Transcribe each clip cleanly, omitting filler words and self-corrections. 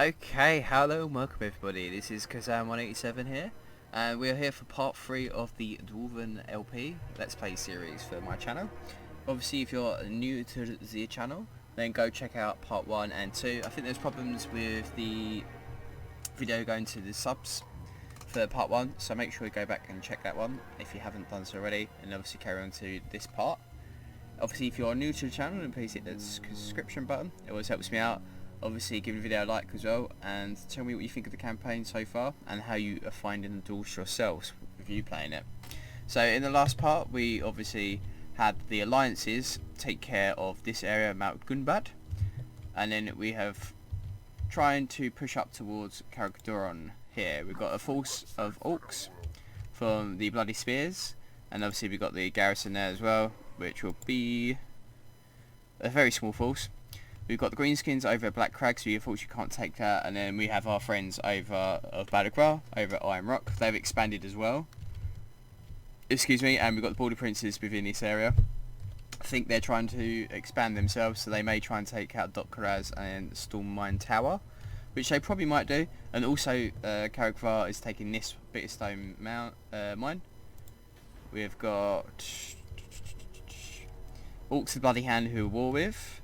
Okay, hello and welcome everybody. This is Kazam187 here, and we are here for part 3 of the Dwarfs LP Let's Play series for my channel. Obviously, if you're new to the channel, then go check out part 1 and 2. I think there's problems with the video going to the subs for part 1, so make sure you go back and check that one if you haven't done so already, and obviously carry on to this part. Obviously, if you're new to the channel, then please hit the subscription button. It always helps me out. Obviously, give the video a like as well, and tell me what you think of the campaign so far and how you are finding the Dwarfs yourselves with you playing it. So in the last part, we obviously had the alliances take care of this area, Mount Gunbad, and then we have trying to push up towards Caragdoron here. We've got a force of orcs from the Bloody Spears, and obviously we've got the garrison there as well, which will be a very small force. We've got the Greenskins over at Black Crag, so you unfortunately can't take that, and then we have our friends over of Badagra, over at Iron Rock. They've expanded as well. Excuse me, and we've got the Border Princes within this area. I think they're trying to expand themselves, so they may try and take out Dokkaraz and Storm Mine Tower, which they probably might do. And also, Karagvar is taking this bit of stone mine. We've got Orcs of Bloody Hand who are war with.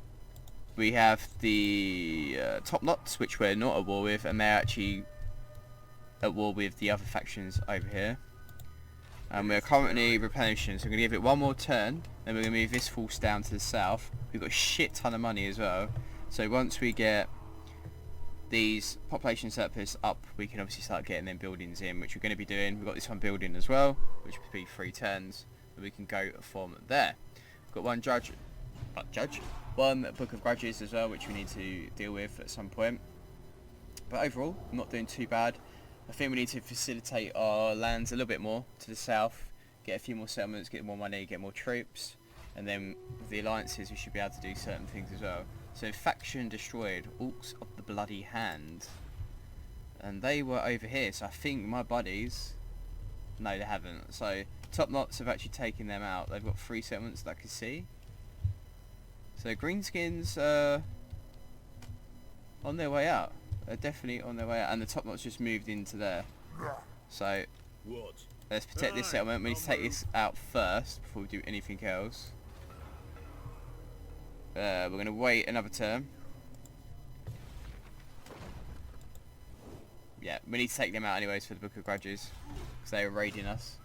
We have the Top Knots, which we're not at war with, and they're actually at war with the other factions over here. And we're currently replenishing, so we're going to give it one more turn, then we're going to move this force down to the south. We've got a shit ton of money as well, so once we get these population surplus up, we can obviously start getting them buildings in, which we're going to be doing. We've got this one building as well, which would be 3 turns, and we can go from there. We've got one one book of grudges as well, which we need to deal with at some point. But overall, not doing too bad. I think we need to facilitate our lands a little bit more to the south, get a few more settlements, get more money, get more troops, and then with the alliances we should be able to do certain things as well. So faction destroyed, Orcs of the Bloody Hand, and they were over here, so I think my buddies, no they haven't, so Top Knots have actually taken them out. They've got 3 settlements that I can see. So Greenskins on their way out. They're definitely on their way out, and the Top Knots just moved into there. So let's protect this settlement. We need to take this out first before we do anything else. We're going to wait another turn. Yeah, we need to take them out anyways for the Book of Grudges, because they were raiding us.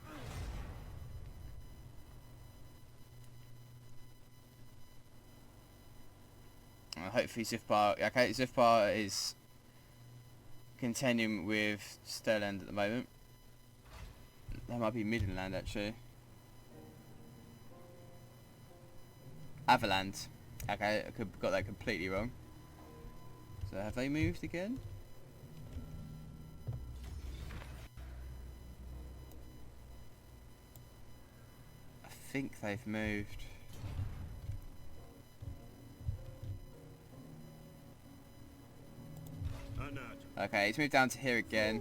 Hopefully Zifbar, okay, Zifbar is contending with Sterland at the moment. That might be Midland actually. Avaland. Okay, I got that completely wrong. So have they moved again? I think they've moved. Okay, it's moved down to here again.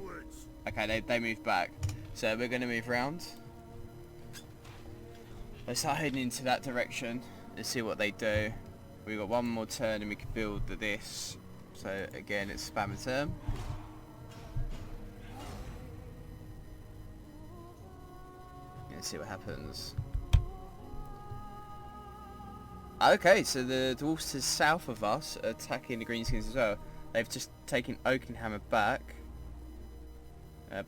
Okay, they moved back. So we're going to move round. Let's start heading into that direction. Let's see what they do. We've got one more turn and we can build this. So again, it's spam a turn. Let's see what happens. Okay, so the dwarfs to the south of us are attacking the Greenskins as well. They've just taken Oakenhammer back.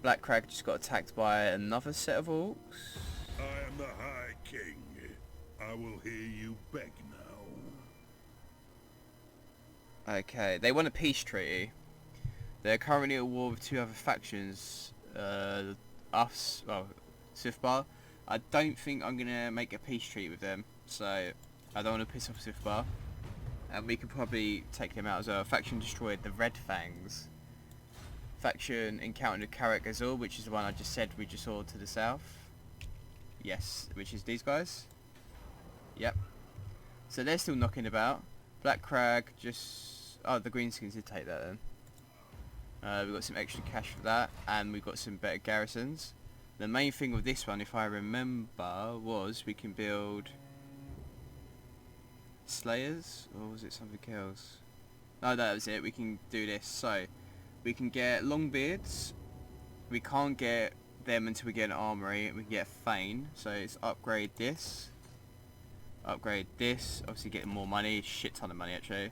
Black Crag just got attacked by another set of orcs. I am the High King. I will hear you beg now. Okay, they want a peace treaty. They're currently at war with 2 other factions. Sifbar. I don't think I'm going to make a peace treaty with them, so I don't want to piss off Sifbar. And we could probably take them out as well. Faction destroyed the Red Fangs. Faction encountered Karak Azul, which is the one I just said we just saw to the south. Yes, which is these guys. Yep. So they're still knocking about. Black Crag just... Oh, the Greenskins did take that then. We've got some extra cash for that, and we've got some better garrisons. The main thing with this one, if I remember, was we can build... Slayers? Or was it something else? Oh, that was it. We can do this. So, we can get long beards. We can't get them until we get an armory. We can get Thane. So, it's upgrade this. Upgrade this. Obviously, getting more money. Shit ton of money, actually.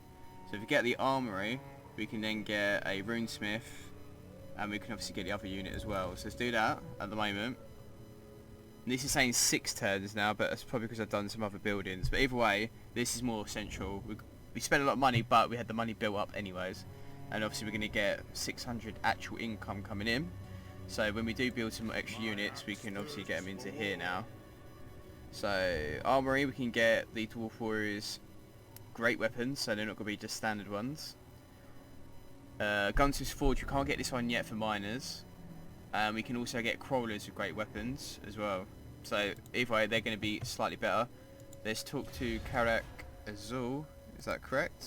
So, if we get the armory, we can then get a runesmith. And we can obviously get the other unit as well. So, let's do that at the moment. And this is saying 6 turns now, but that's probably because I've done some other buildings. But either way, this is more central. We spent a lot of money, but we had the money built up anyways. And obviously we're going to get 600 actual income coming in. So when we do build some extra units, we can obviously get them into here now. So armory, we can get the Dwarf Warriors great weapons, so they're not going to be just standard ones. Gunsmith's Forge, we can't get this one yet for miners. We can also get crawlers with great weapons as well. So either way, they're going to be slightly better. Let's talk to Karak Azul. Is that correct?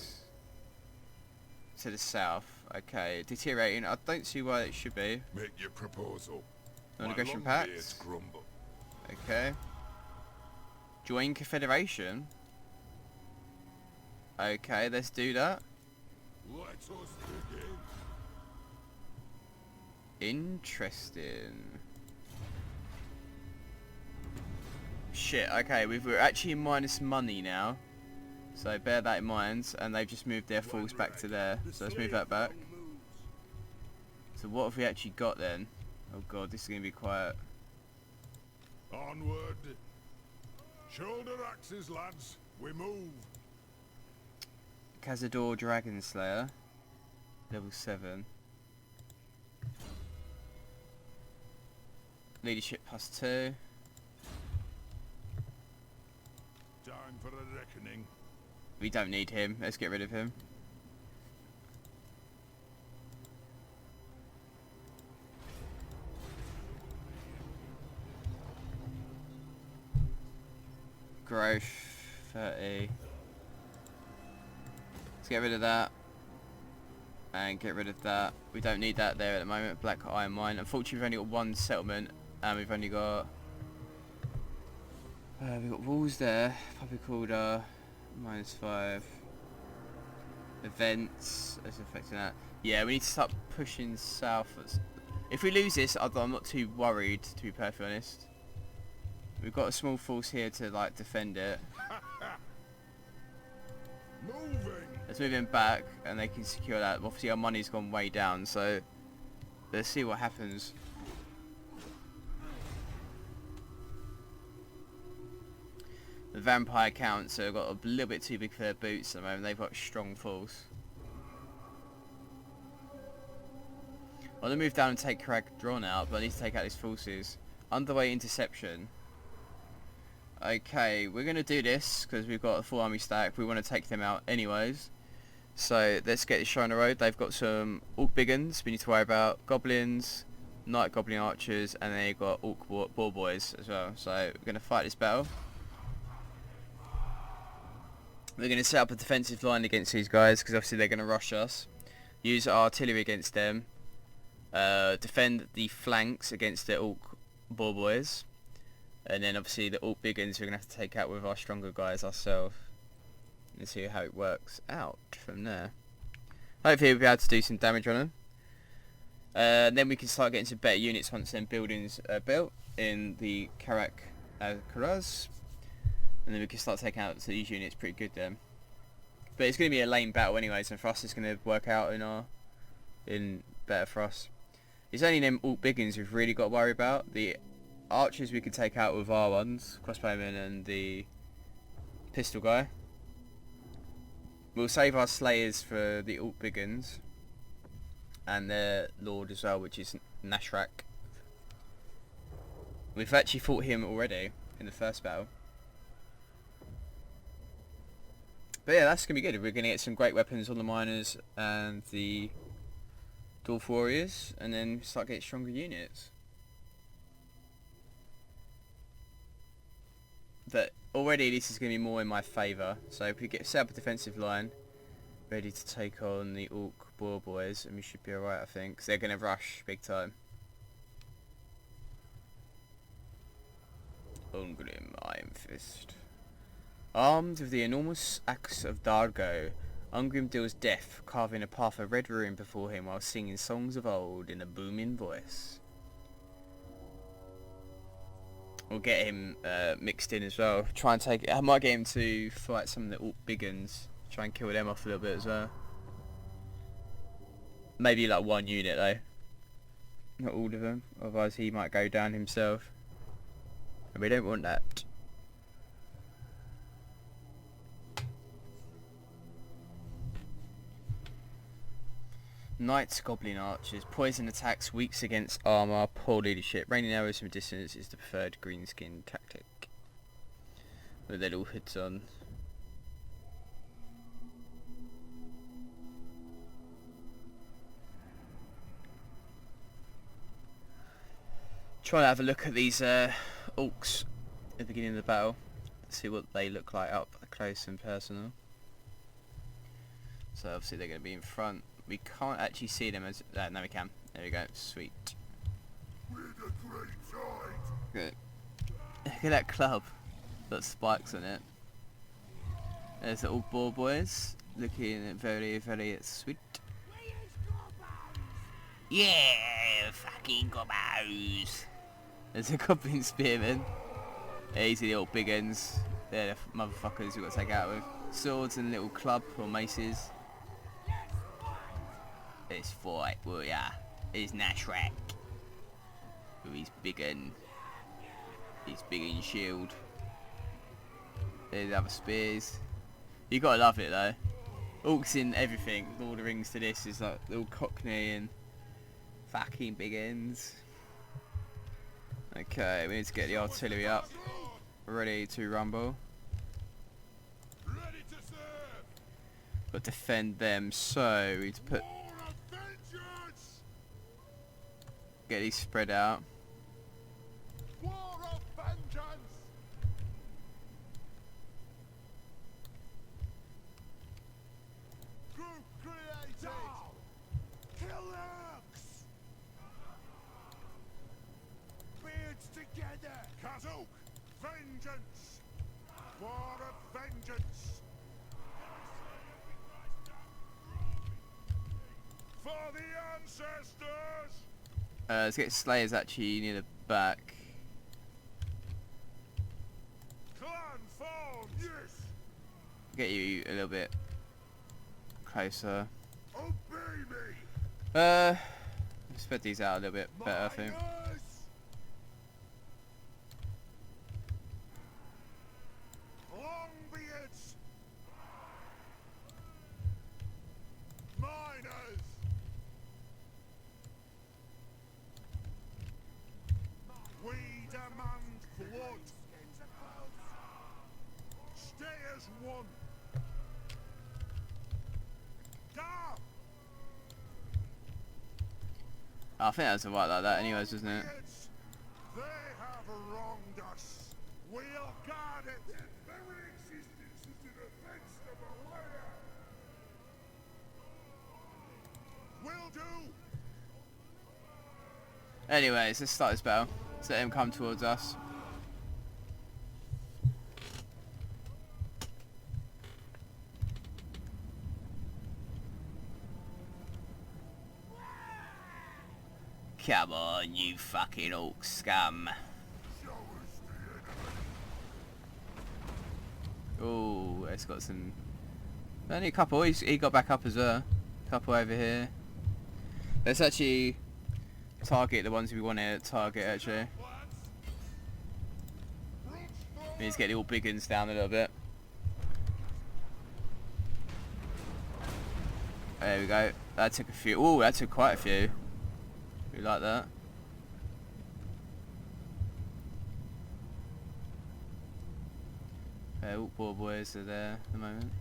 To the south. Okay. Deteriorating. I don't see why it should be. Make your proposal. Non-aggression pact. Okay. Join Confederation. Okay, let's do that. Let us begin. Interesting. Shit, okay, we're actually minus money now. So bear that in mind, and they've just moved their force back to there. So let's move that back. So what have we actually got then? Oh god, this is going to be quiet. Onward. Shoulder axes, lads. We move. Cazador Dragon Slayer. Level 7. Leadership +2. Time for a reckoning. We don't need him. Let's get rid of him. Growth 30. Let's get rid of that. And get rid of that. We don't need that there at the moment. Black Iron Mine. Unfortunately, we've only got one settlement. And we've only got... we've got walls there. Probably called -5. Events. That's affecting that. Yeah, we need to start pushing south. If we lose this, I'm not too worried, to be perfectly honest. We've got a small force here to like defend it. Moving. Let's move him back and they can secure that. Obviously our money's gone way down, so let's see what happens. The Vampire Counts have got a little bit too big for their boots at the moment. They've got strong force. I'm going to move down and take Drawn out, but I need to take out his forces. Underway interception. Okay, we're going to do this because we've got a full army stack. We want to take them out anyways. So let's get this show on the road. They've got some Orc Biggins we need to worry about. Goblins, Night Goblin Archers, and then they've got Orc Boar Boys as well. So we're going to fight this battle. We're going to set up a defensive line against these guys because obviously they're going to rush us. Use artillery against them. Defend the flanks against the Orc Boar Boys. And then obviously the Orc Biggins we're going to have to take out with our stronger guys ourselves. And see how it works out from there. Hopefully we'll be able to do some damage on them. Then we can start getting some better units once them buildings are built in the Karak Karaz. And then we can start taking out these units pretty good then. But it's going to be a lame battle anyways, and for us it's going to work out in better for us. It's only them Orc Biggins we've really got to worry about. The archers we can take out with our ones, crossbowmen and the pistol guy. We'll save our slayers for the Orc Biggins and their lord as well, which is Nashrak. We've actually fought him already in the first battle. But yeah, that's going to be good. We're going to get some great weapons on the miners and the Dwarf Warriors, and then start getting stronger units. But already this is going to be more in my favour. So if we get set up a defensive line, ready to take on the Orc Boar Boys, and we should be alright I think, because they're going to rush big time. Ungrim Ironfist. Armed with the enormous axe of Dargo, Ungrim deals death, carving a path of red ruin before him while singing songs of old in a booming voice. We'll get him mixed in as well. Try and take. I might get him to fight some of the orc big uns. Try and kill them off a little bit as well. Maybe like one unit though. Not all of them. Otherwise he might go down himself. And we don't want that. Knights, Goblin Archers. Poison attacks, weaks against armour, poor leadership. Raining arrows from a distance is the preferred greenskin tactic. With their little hoods on. Try to have a look at these orcs at the beginning of the battle. See what they look like up close and personal. So obviously they're going to be in front. We can't actually see them as... no, we can. There we go. Sweet. Good. Look at that club. Got spikes on it. There's the old boar boys. Looking very, very sweet. Yeah! Fucking gobos! There's a goblin spearman. These are the old big ends. They're the motherfuckers we've got to take out with. Swords and little club or maces. This fight, will ya? Is Nashrak. With his big and shield. There's other spears. You gotta love it though. Orcs in everything. Lord of the Rings to this is like little Cockney and fucking big ends. Okay, we need to get the artillery up. Ready to rumble. But defend them, so we need to put... Get these spread out. War of vengeance. Group created. Kill orcs. Beards together. Kazuk, vengeance. War of vengeance. For the ancestors. Let's get Slayers actually near the back. Clan form, yes. Get you a little bit closer. Obey me. Spread these out a little bit better, I think. Longbeards. Miners. We demand blood. Stay as one. Down. I think that's alright like that anyways, isn't it? They have wronged us. We'll guard it. Their very existence is an offense to the land. Will do. Anyways, let's start this battle. Let's let him come towards us. Come on, you fucking orc scum. Oh, it's got some... Only a couple. He got back up as well. Couple over here. Let's actually target the ones we want to target, actually. We need to get the all big uns down a little bit. There we go. That took a few. Oh, that took quite a few. We like that. Okay, all poor boys are there at the moment.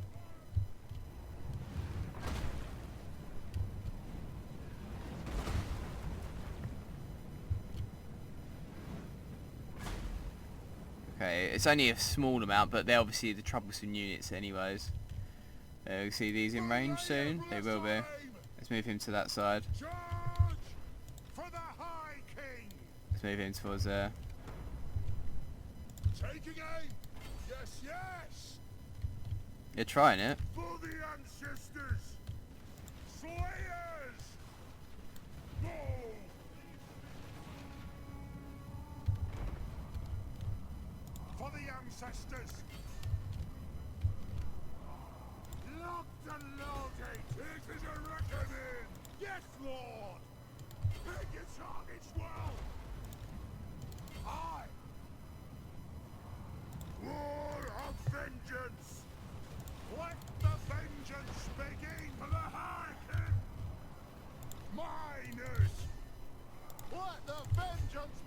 Okay, it's only a small amount, but they're obviously the troublesome units anyways. We'll see these in range soon. They will be. Let's move him to that side. For the High King. Let's move him towards there. Taking aim. Yes, yes. You're trying it. For the ancestors! Slayers! Go! For the ancestors! Locked and loaded! This is a reckoning! Yes, Lord! Pick your targets well! Aye! War of vengeance! Let the vengeance begin for the High King! Miners! Let the vengeance...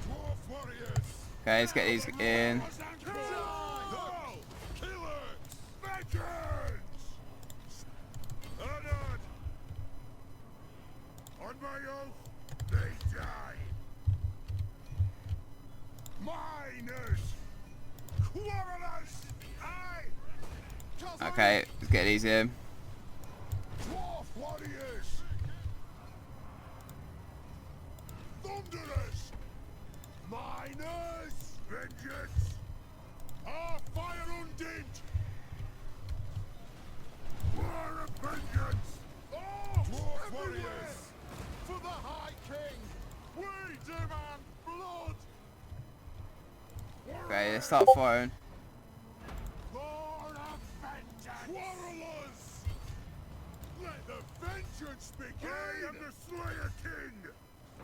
Dwarf warriors! Okay, let's get these in. Killers! Vengeance! Honored! On my oath, they die! Miners! Quarrelers! Aye! Okay, let's get these in. Dwarf warriors! Thunderers! Miners! Vengeance! Our fire undid! War of vengeance! Oh! Dwarf warriors! For the High King! We demand blood! Okay, let's start firing. Lord of vengeance! Quarrelers! Let the vengeance begin! I am the Slayer King!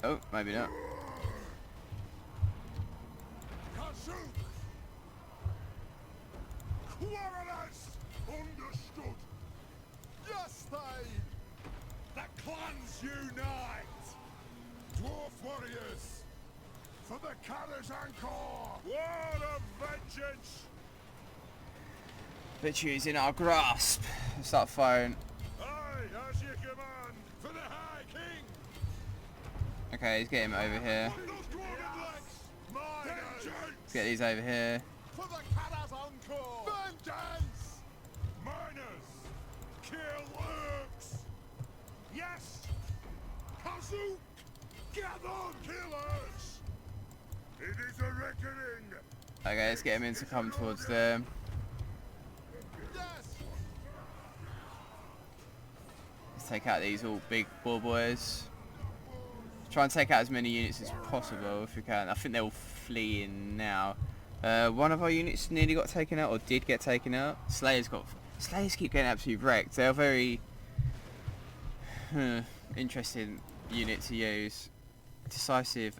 Oh, maybe not. Kazuk! Quarrelers! Understood! Yes, Thane! The clans unite! Dwarf warriors! For the Callers Anchor! War of vengeance! Victory is in our grasp. Let's start firing. Aye, as you command! For the High King! Okay, let's get him over here. Those dwarven legs! Miners! Let's get these over here. For the Callers Anchor! Vengeance! Miners! Kill orcs! Yes! Kazuk! Gather killers! It is a reckoning! Okay, let's get him in to come towards them. Yes! Let's take out these all big ball boys. Try and take out as many units as possible if we can. I think they're all fleeing now. One of our units nearly got taken out, or did get taken out. Slayers keep getting absolutely wrecked. They're a very interesting unit to use. Decisive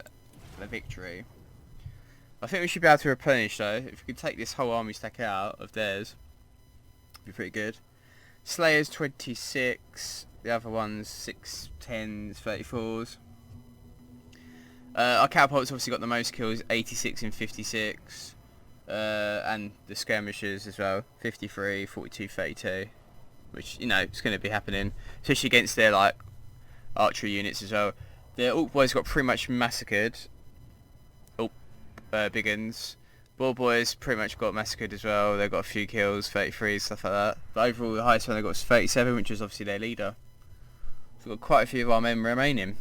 victory. I think we should be able to replenish though. If we could take this whole army stack out of theirs, it'd be pretty good. Slayers 26, the other ones 6, 10s, 34s. Our catapults obviously got the most kills, 86 and 56. And the skirmishers as well, 53, 42, 32. Which, you know, it's going to be happening. Especially against their, like, archery units as well. The Orc boys got pretty much massacred. Big uns. Ball boys pretty much got massacred as well. They got a few kills, 33, stuff like that. But overall, the highest one they got was 37, which was obviously their leader. So we've got quite a few of our men remaining.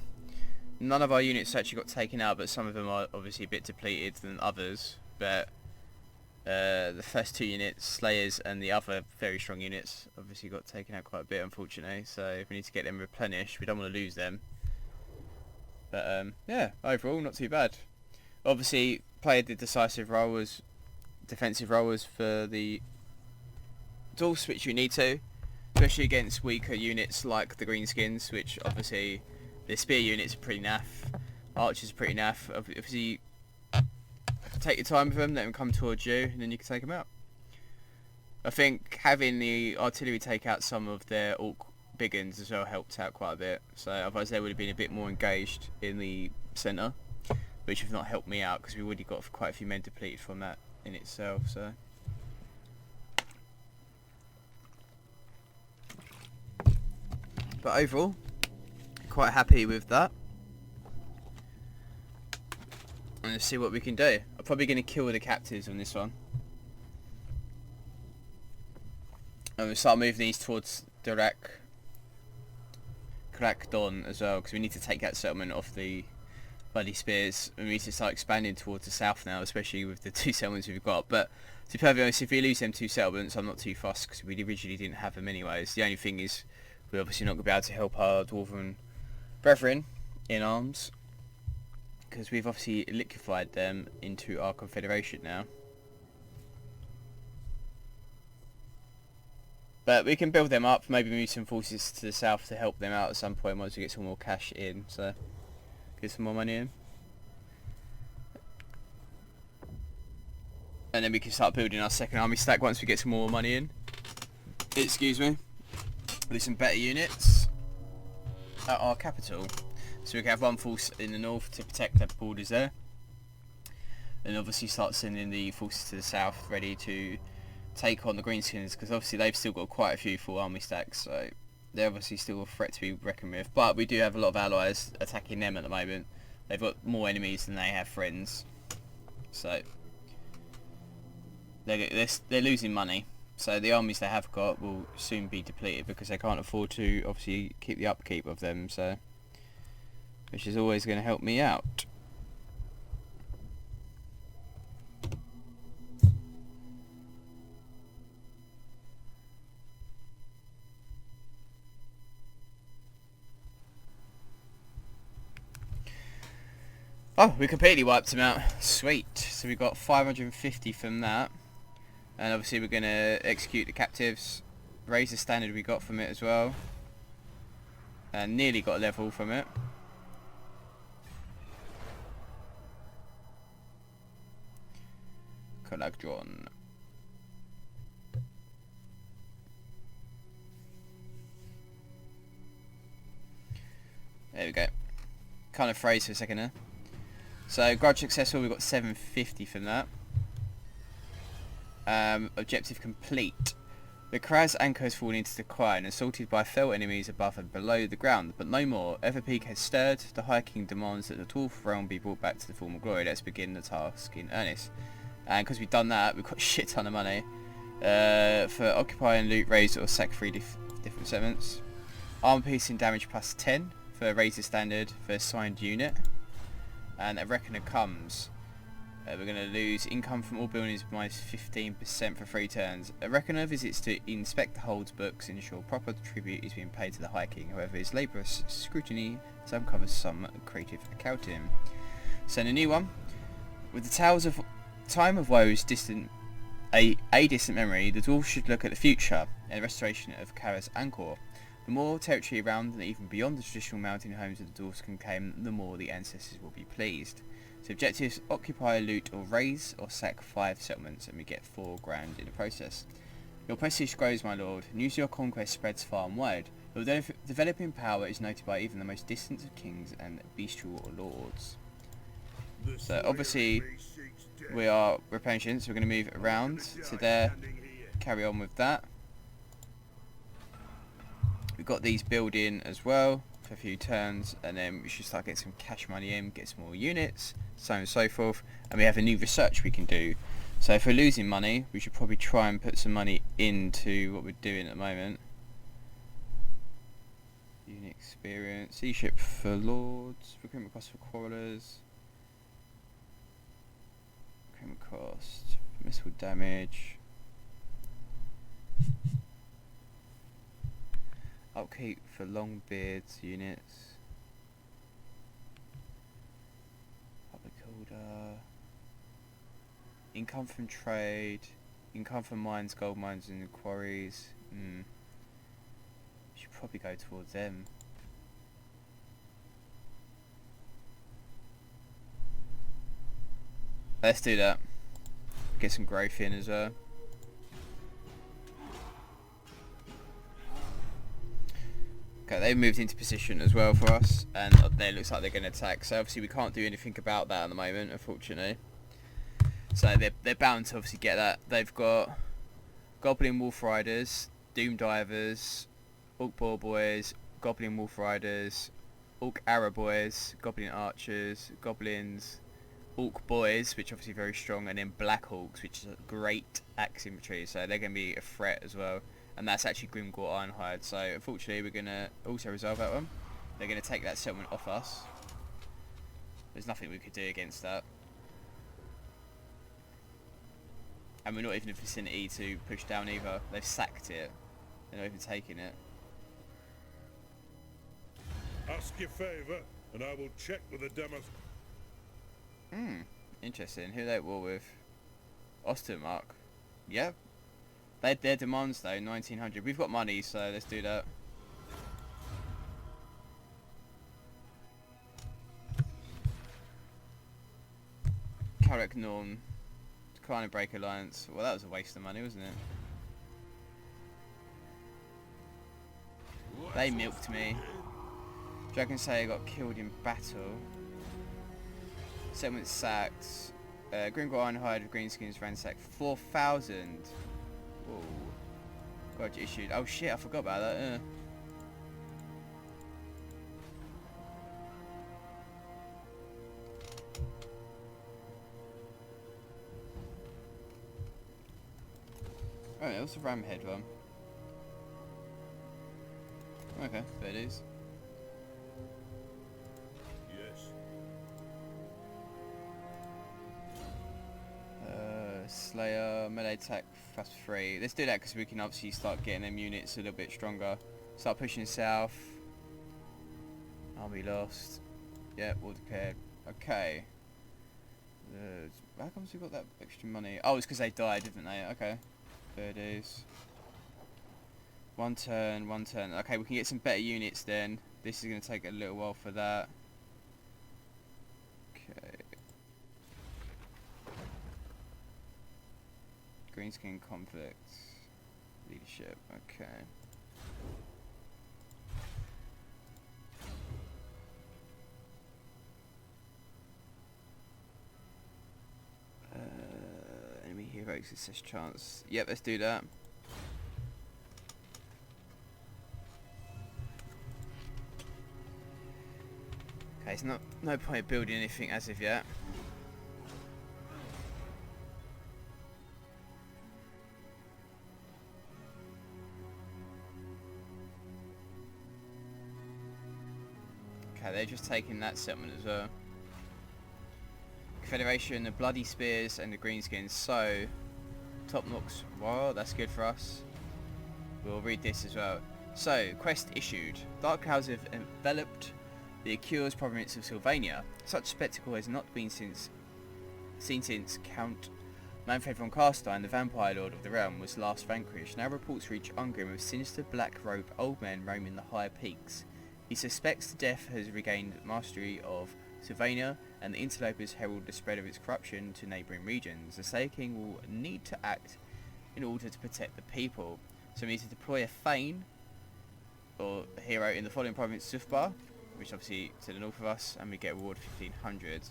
None of our units actually got taken out, but some of them are obviously a bit depleted than others. But the first two units, Slayers and the other very strong units, obviously got taken out quite a bit, unfortunately. So we need to get them replenished. We don't want to lose them. But yeah, overall, not too bad. Obviously, played the decisive role as defensive role as for the Dwarfs, which you need to, especially against weaker units like the Greenskins, which obviously the spear units are pretty naff, archers are pretty naff. Obviously, take your time with them, let them come towards you, and then you can take them out. I think having the artillery take out some of their orc big uns as well helped out quite a bit. So otherwise they would have been a bit more engaged in the centre, which have not helped me out because we already got quite a few men depleted from that in itself. So but overall, quite happy with that. And let's see what we can do. I'm probably going to kill the captives on this one. And we'll start moving these towards Crackdon as well, because we need to take that settlement off the bloody spears, and we need to start expanding towards the south now, especially with the 2 settlements we've got. But to be perfectly honest, if we lose them 2 settlements, I'm not too fussed, because we originally didn't have them anyways. The only thing is, we're obviously not going to be able to help our dwarven brethren in arms, because we've obviously liquefied them into our confederation now. But we can build them up, maybe move some forces to the south to help them out at some point once we get some more cash in, so get some more money in. And then we can start building our second army stack once we get some more money in. Excuse me. With some better units at our capital. So we can have one force in the north to protect the borders there. And obviously start sending the forces to the south ready to take on the greenskins, because obviously they've still got quite a few full army stacks, so they're obviously still a threat to be reckoned with. But we do have a lot of allies attacking them at the moment. They've got more enemies than they have friends, so they're losing money. So the armies they have got will soon be depleted because they can't afford to obviously keep the upkeep of them, so which is always going to help me out. Oh, we completely wiped him out. Sweet. So we got 550 from that. And obviously we're going to execute the captives. Raise the standard we got from it as well. And nearly got a level from it. Colagdron. There we go. Kind of froze for a second there. So grudge successful, we got 750 from that. Objective complete. The Kraz anchor has fallen into decline, assaulted by fell enemies above and below the ground, but no more. Everpeak has stirred. The High King demands that the Dwarf realm be brought back to the former glory. Let's begin the task in earnest. And because we've done that, we've got a shit ton of money. For occupy and loot, raise or sack 3 different settlements. Armor piercing damage plus 10 for raise the standard for assigned unit. And a reckoner comes. We're going to lose income from all buildings minus 15% for 3 turns. A reckoner visits to inspect the holds books and ensure proper tribute is being paid to the High King. However, his laborious scrutiny has uncovered some creative accounting. So in a new one, with the tales of time of woes distant, a distant memory, the dwarves should look at the future and the restoration of Kara's Angkor. The more territory around and even beyond the traditional mountain homes of the dwarves can claim, the more the ancestors will be pleased. So objectives: occupy, loot or raise or sack 5 settlements, and we get 4 grand in the process. Your prestige grows, my lord. News of your conquest spreads far and wide. Your developing power is noted by even the most distant of kings and bestial lords. So obviously we're replenishing, so we're going to move around to there, carry on with that. We've got these building as well for a few turns, and then we should start getting some cash money in, get some more units, so on and so forth. And we have a new research we can do. So if we're losing money, we should probably try and put some money into what we're doing at the moment. Unit experience, sea ship for lords, recruitment cost for quarrelers, recruitment cost, missile damage. Upkeep for Longbeard's units. Public order. Income from trade. Income from mines, gold mines and quarries. Should probably go towards them. Let's do that. Get some growth in as well. Okay, they've moved into position as well for us, and it looks like they're going to attack. So obviously we can't do anything about that at the moment, unfortunately. So they're bound to obviously get that. They've got Goblin Wolf Riders, Doom Divers, Orc Boar Boys, Goblin Wolf Riders, Orc Arrow Boys, Goblin Archers, Goblins, Orc Boys, which are obviously very strong, and then Black Orcs, which is a great axe infantry. So they're going to be a threat as well. And that's actually Grimgor Ironhide, so unfortunately we're going to also resolve that one. They're going to take that settlement off us. There's nothing we could do against that. And we're not even in the vicinity to push down either. They've sacked it. They're not even taking it. Ask your favour, and I will check with the demos. Interesting. Who are they at war with? Ostermark. Yep. Their demands though, 1900. We've got money, so let's do that. Carrick Norn. Decline and Break Alliance. Well, that was a waste of money, wasn't it? They milked me. Dragon Slayer got killed in battle. Settlement sacked. Gringo Ironhide of Greenskins ransacked 4,000. Whoa. Grudge issued. Oh shit, I forgot about that. Oh, it was a Ramhead one. Okay, there it is. Yes. Slayer, melee attack +3. Let's do that because we can obviously start getting them units a little bit stronger. Start pushing south. Army lost. Yeah, war declared. Okay. How comes we got that extra money? Oh, it's because they died, didn't they? Okay. There it is. One turn, one turn. Okay, we can get some better units then. This is going to take a little while for that. Okay. Greenskin conflict. Leadership. Okay. Enemy heroes success chance. Yep, let's do that. Okay, it's no point building anything as of yet. Okay, they're just taking that settlement as well. Confederation, the Bloody Spears and the Greenskins. So, top knocks. Wow, that's good for us. We'll read this as well. So, quest issued. Dark clouds have enveloped the Accused province of Sylvania. Such spectacle has not been seen since Count Manfred von Carstein, the vampire lord of the realm, was last vanquished. Now reports reach Ungrim of sinister black-robed old men roaming the higher peaks. He suspects the death has regained mastery of Sylvania, and the interlopers herald the spread of its corruption to neighbouring regions. The Slayer King will need to act in order to protect the people. So we need to deploy a Thane, or a hero, in the following province, Sufbar, which obviously to the north of us, and we get reward 1500.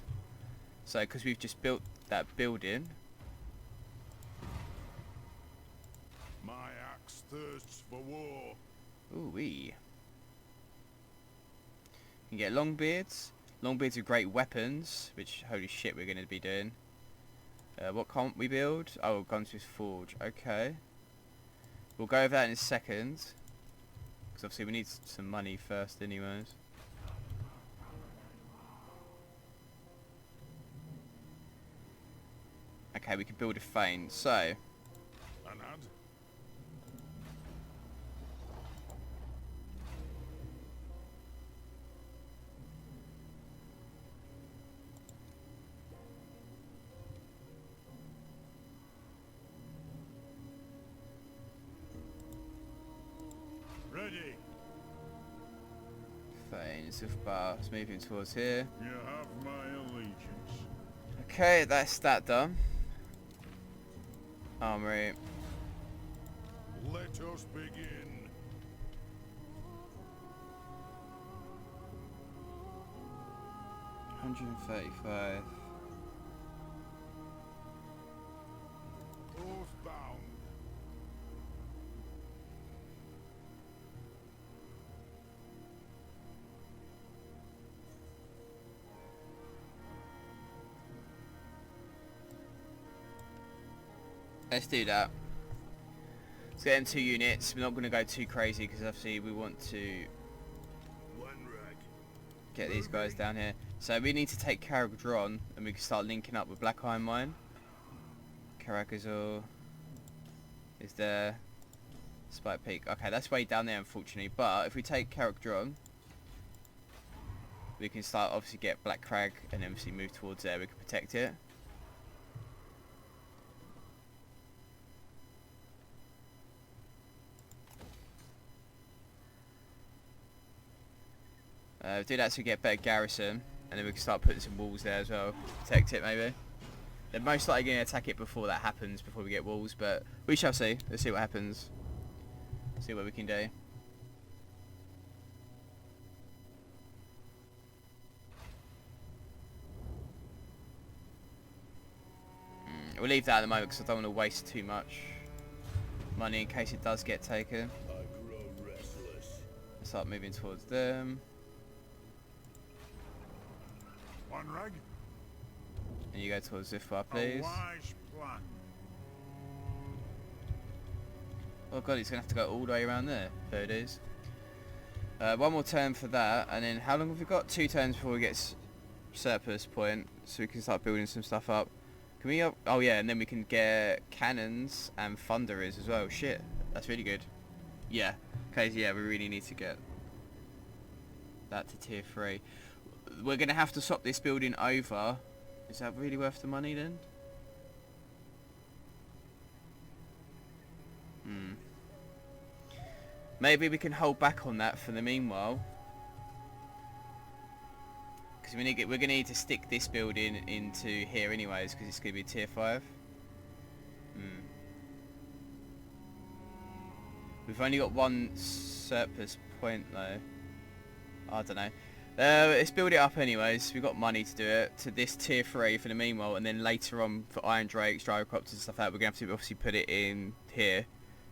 So because we've just built that building, My axe thirsts for war. ooh wee. You can get Longbeards. Longbeards are great weapons, which holy shit we're going to be doing. What can't we build? Oh, Gunsmith Forge. Okay. We'll go over that in a second. Because obviously we need some money first anyways. Okay, we can build a Thane. So, Anad? Ready. Thane, Sufbar, it's moving towards here. You have my allegiance. Okay, that's that done. Armory. Let us begin. $135. Oathbound. Let's do that. Let's get them 2 units. We're not going to go too crazy because obviously we want to... One rag. get these guys down here. So we need to take Caragdron and we can start linking up with Black Iron Mine. Caragazor is there. Spike Peak. Okay, that's way down there unfortunately. But if we take Caragdron, we can start obviously get Black Crag and then obviously move towards there. We can protect it. Do that so we get better garrison, and then we can start putting some walls there as well. Protect it maybe. They're most likely going to attack it before that happens, before we get walls, but we shall see. Let's see what happens. See what we can do. We'll leave that at the moment because I don't want to waste too much money in case it does get taken. Let's start moving towards them. One rag. And you go towards Zifar, please. A wise plan. Oh god, he's going to have to go all the way around there. There it is. One more turn for that, and then how long have we got? 2 turns before we get surplus point, so we can start building some stuff up. Can we up? Oh yeah, and then we can get cannons and thunderers as well. Shit, that's really good. Yeah, okay, yeah, we really need to get that to tier 3. We're going to have to swap this building over. Is that really worth the money then? Maybe we can hold back on that for the meanwhile. Because we're going to need to stick this building into here anyways, because it's going to be tier 5. We've only got 1 surplus point though. I don't know. Let's build it up anyways. We've got money to do it to this tier 3 for the meanwhile, and then later on for Iron Drakes, Gyrocopters and stuff like that, we're going to have to obviously put it in here.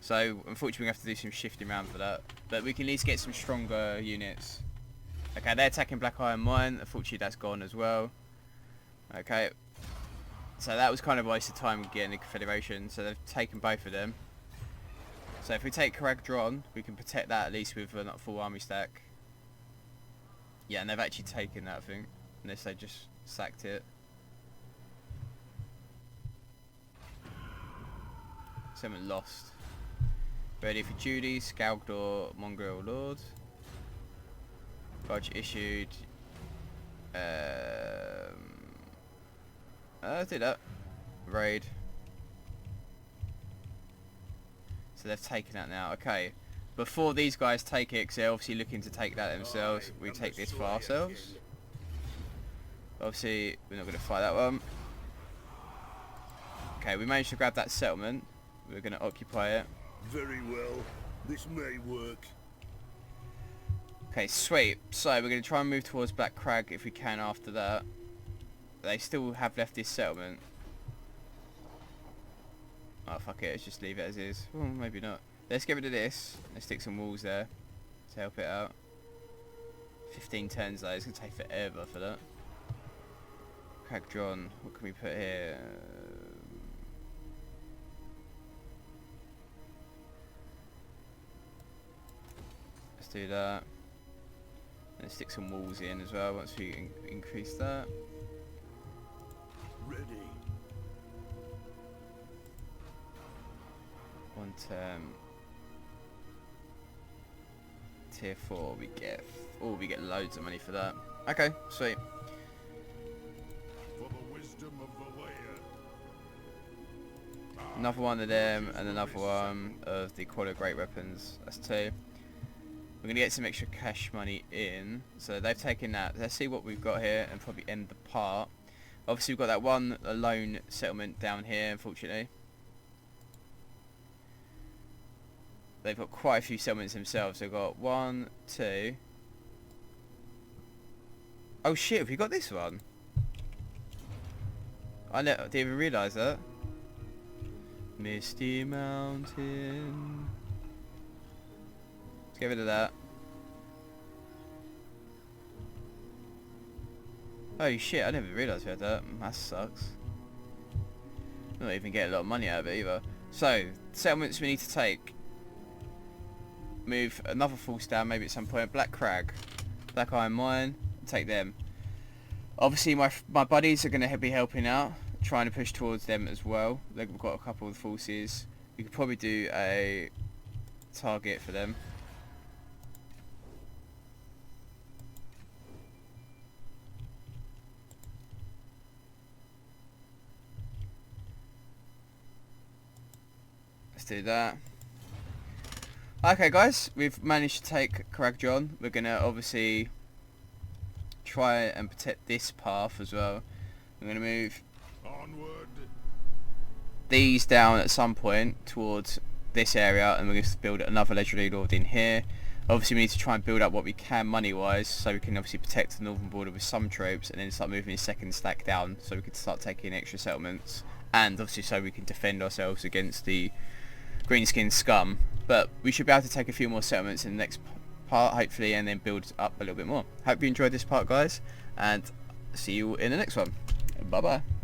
So unfortunately we have to do some shifting around for that, but we can at least get some stronger units. Okay, they're attacking Black Iron Mine. Unfortunately that's gone as well. Okay, so that was kind of a waste of time getting the Confederation, so they've taken both of them. So if we take Caragdron, we can protect that at least with a full army stack. Yeah, and they've actually taken that, I think, unless they just sacked it. Someone lost. Ready for duty, Skalgdor, Mongrel Lord. Budge issued. Let's do that. Raid. So they've taken that now. Okay. Before these guys take it, because they're obviously looking to take that themselves, we take this for ourselves. Obviously, we're not going to fight that one. Okay, we managed to grab that settlement. We're going to occupy it. Very well. This may work. Okay, sweet. So we're going to try and move towards Black Crag if we can after that. They still have left this settlement. Oh, fuck it. Let's just leave it as is. Well, maybe not. Let's get rid of this. Let's stick some walls there to help it out. 15 turns though. It's going to take forever for that. Caragdron. What can we put here? Let's do that. Let's stick some walls in as well once we increase that. Ready. 1 turn. Tier 4 we get. Oh, we get loads of money for that. Okay, sweet. For the wisdom of Valea. Another one of them and another one of the Quarter Great Weapons. That's 2. We're going to get some extra cash money in. So they've taken that. Let's see what we've got here and probably end the part. Obviously we've got that one lone settlement down here, unfortunately. They've got quite a few settlements themselves. They've got 1, 2. Oh shit, have you got this one? I didn't even realise that. Misty Mountain. Let's get rid of that. Oh shit, I never realised we had that. That sucks. Not even getting a lot of money out of it either. So, settlements we need to take. Move another force down maybe at some point. Black Crag. Black Iron Mine. take them. Obviously my buddies are going to be helping out, trying to push towards them as well. They've got a couple of forces. We could probably do a target for them. Let's do that. Okay guys, we've managed to take Karagjon. We're going to obviously try and protect this path as well. I'm going to move Onward. these down at some point towards this area, and we're going to build another legendary lord in here. Obviously we need to try and build up what we can money wise, so we can obviously protect the northern border with some troops, and then start moving his second stack down so we can start taking extra settlements, and obviously so we can defend ourselves against the green-skinned scum. But we should be able to take a few more settlements in the next part hopefully, and then build up a little bit more. Hope you enjoyed this part guys, and see you in the next one. Bye bye.